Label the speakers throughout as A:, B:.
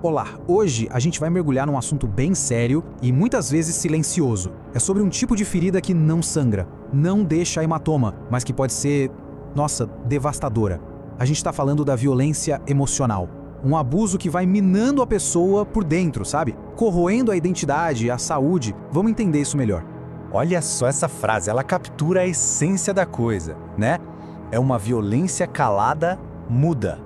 A: Olá, hoje a gente vai mergulhar num assunto bem sério e muitas vezes silencioso. É sobre um tipo de ferida que não sangra, não deixa hematoma, mas que pode ser, nossa, devastadora. A gente está falando da violência emocional. Um abuso que vai minando a pessoa por dentro, sabe? Corroendo a identidade, a saúde. Vamos entender isso melhor.
B: Olha só essa frase, ela captura a essência da coisa, né? É uma violência calada, muda.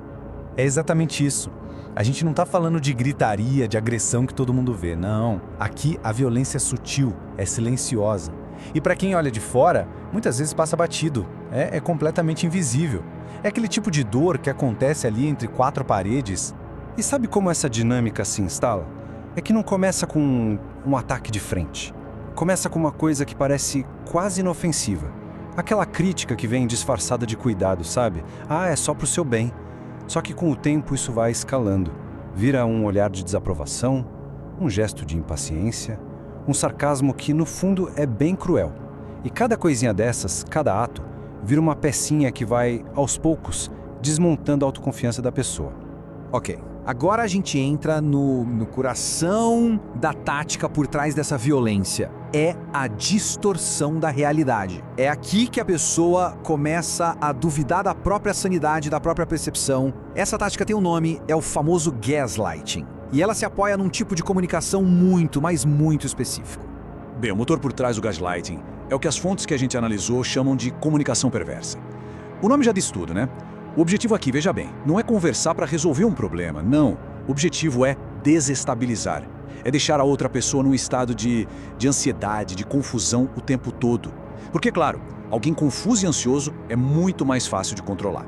B: É exatamente isso. A gente não está falando de gritaria, de agressão que todo mundo vê, não. Aqui a violência é sutil, é silenciosa. E para quem olha de fora, muitas vezes passa batido, é completamente invisível. É aquele tipo de dor que acontece ali entre quatro paredes.
C: E sabe como essa dinâmica se instala? É que não começa com um ataque de frente. Começa com uma coisa que parece quase inofensiva. Aquela crítica que vem disfarçada de cuidado, sabe? Ah, é só pro seu bem. Só que com o tempo isso vai escalando. Vira um olhar de desaprovação, um gesto de impaciência, um sarcasmo que no fundo é bem cruel. E cada coisinha dessas, cada ato, vira uma pecinha que vai, aos poucos, desmontando a autoconfiança da pessoa.
A: Ok, agora a gente entra no coração da tática por trás dessa violência. É a distorção da realidade. É aqui que a pessoa começa a duvidar da própria sanidade, da própria percepção. Essa tática tem um nome, é o famoso gaslighting. E ela se apoia num tipo de comunicação muito, mas muito específico.
D: Bem, o motor por trás do gaslighting é o que as fontes que a gente analisou chamam de comunicação perversa. O nome já diz tudo, né? O objetivo aqui, veja bem, não é conversar para resolver um problema, não. O objetivo é desestabilizar. É deixar a outra pessoa num estado de ansiedade, de confusão o tempo todo. Porque, claro, alguém confuso e ansioso é muito mais fácil de controlar.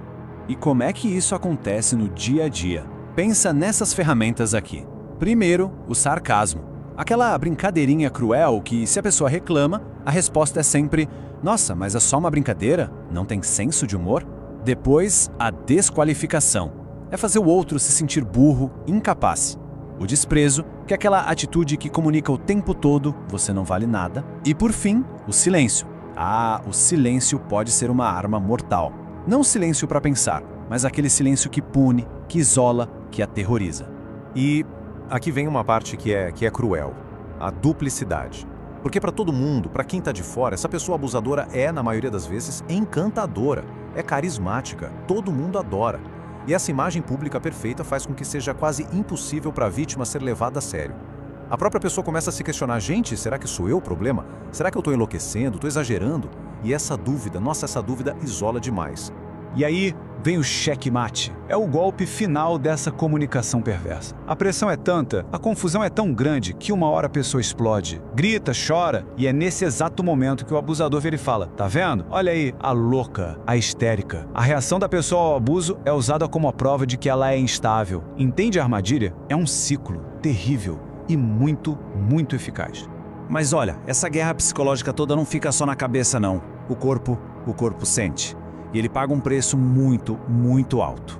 B: E como é que isso acontece no dia a dia? Pensa nessas ferramentas aqui. Primeiro, o sarcasmo. Aquela brincadeirinha cruel que, se a pessoa reclama, a resposta é sempre: nossa, mas é só uma brincadeira? Não tem senso de humor? Depois, a desqualificação. É fazer o outro se sentir burro, incapaz. O desprezo, que é aquela atitude que comunica o tempo todo: você não vale nada. E por fim, o silêncio. Ah, o silêncio pode ser uma arma mortal. Não o silêncio para pensar, mas aquele silêncio que pune, que isola, que aterroriza.
E: E aqui vem uma parte que é cruel, a duplicidade. Porque para todo mundo, para quem está de fora, essa pessoa abusadora é, na maioria das vezes, encantadora, é carismática, todo mundo adora. E essa imagem pública perfeita faz com que seja quase impossível para a vítima ser levada a sério. A própria pessoa começa a se questionar: gente, será que sou eu o problema? Será que eu estou enlouquecendo, estou exagerando? E essa dúvida, essa dúvida isola demais.
F: E aí vem o checkmate. É o golpe final dessa comunicação perversa. A pressão é tanta, a confusão é tão grande que uma hora a pessoa explode, grita, chora, e é nesse exato momento que o abusador vira e fala: tá vendo? Olha aí, a louca, a histérica. A reação da pessoa ao abuso é usada como a prova de que ela é instável. Entende a armadilha? É um ciclo terrível e muito, muito eficaz.
C: Mas olha, essa guerra psicológica toda não fica só na cabeça, não. O corpo sente. E ele paga um preço muito, muito alto.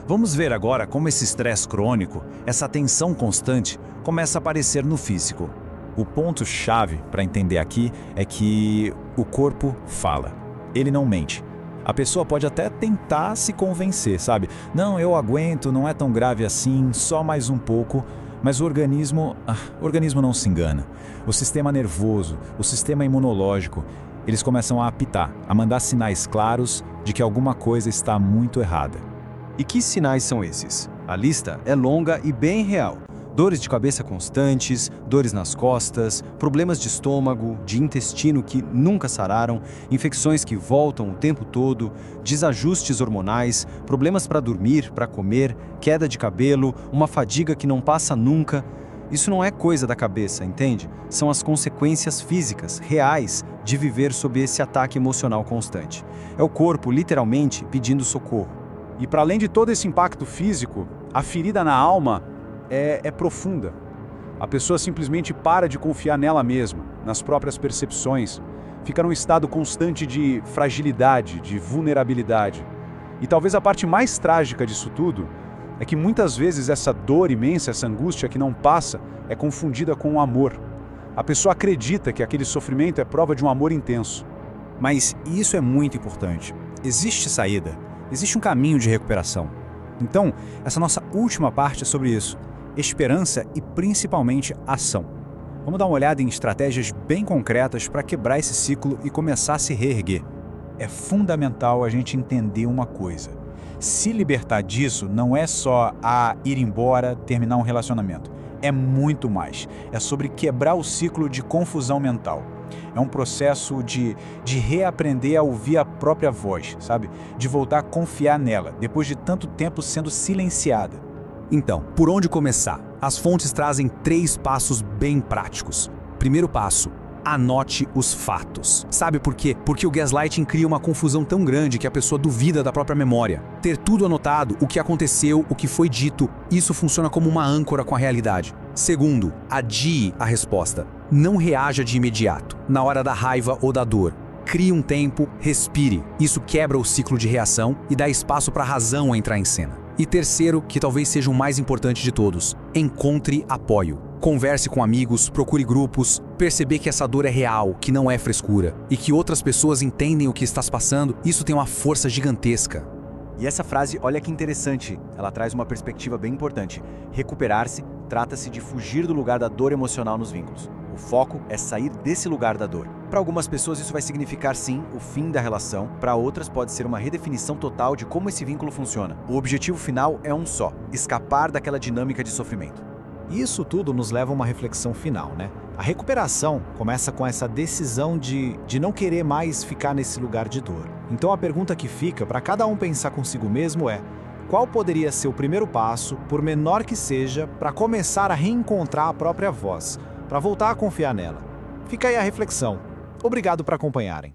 C: Vamos ver agora como esse estresse crônico, essa tensão constante, começa a aparecer no físico.
B: O ponto-chave para entender aqui é que o corpo fala. Ele não mente. A pessoa pode até tentar se convencer, sabe? Não, eu aguento, não é tão grave assim, só mais um pouco. Mas o organismo não se engana. O sistema nervoso, o sistema imunológico, eles começam a apitar, a mandar sinais claros de que alguma coisa está muito errada.
C: E que sinais são esses? A lista é longa e bem real. Dores de cabeça constantes, dores nas costas, problemas de estômago, de intestino que nunca sararam, infecções que voltam o tempo todo, desajustes hormonais, problemas para dormir, para comer, queda de cabelo, uma fadiga que não passa nunca. Isso não é coisa da cabeça, entende? São as consequências físicas, reais, de viver sob esse ataque emocional constante. É o corpo, literalmente, pedindo socorro.
F: E para além de todo esse impacto físico, a ferida na alma é profunda. A pessoa simplesmente para de confiar nela mesma, nas próprias percepções. Fica num estado constante de fragilidade, de vulnerabilidade. E talvez a parte mais trágica disso tudo é que muitas vezes essa dor imensa, essa angústia que não passa, é confundida com o amor. A pessoa acredita que aquele sofrimento é prova de um amor intenso.
C: Mas isso é muito importante. Existe saída, existe um caminho de recuperação. Então, essa nossa última parte é sobre isso.
F: esperança e principalmente ação. Vamos dar uma olhada em estratégias bem concretas para quebrar esse ciclo e começar a se reerguer. É fundamental a gente entender uma coisa. Se libertar disso não é só ir embora, terminar um relacionamento. É muito mais. É sobre quebrar o ciclo de confusão mental. É um processo de reaprender a ouvir a própria voz, sabe? De voltar a confiar nela, depois de tanto tempo sendo silenciada.
A: Então, por onde começar? As fontes trazem 3 passos bem práticos. Primeiro passo: anote os fatos. Sabe por quê? Porque o gaslighting cria uma confusão tão grande que a pessoa duvida da própria memória. Ter tudo anotado, o que aconteceu, o que foi dito, isso funciona como uma âncora com a realidade. Segundo, adie a resposta. Não reaja de imediato, na hora da raiva ou da dor. Crie um tempo, respire. Isso quebra o ciclo de reação e dá espaço para a razão entrar em cena. E terceiro, que talvez seja o mais importante de todos, encontre apoio. Converse com amigos, procure grupos, perceber que essa dor é real, que não é frescura, e que outras pessoas entendem o que estás passando, isso tem uma força gigantesca.
C: E essa frase, olha que interessante, ela traz uma perspectiva bem importante. Recuperar-se trata-se de fugir do lugar da dor emocional nos vínculos. O foco é sair desse lugar da dor. Para algumas pessoas isso vai significar sim o fim da relação, para outras pode ser uma redefinição total de como esse vínculo funciona. O objetivo final é um só: escapar daquela dinâmica de sofrimento.
E: E isso tudo nos leva a uma reflexão final, né? A recuperação começa com essa decisão de não querer mais ficar nesse lugar de dor. Então a pergunta que fica para cada um pensar consigo mesmo é: qual poderia ser o primeiro passo, por menor que seja, para começar a reencontrar a própria voz, para voltar a confiar nela? Fica aí a reflexão. Obrigado por acompanharem.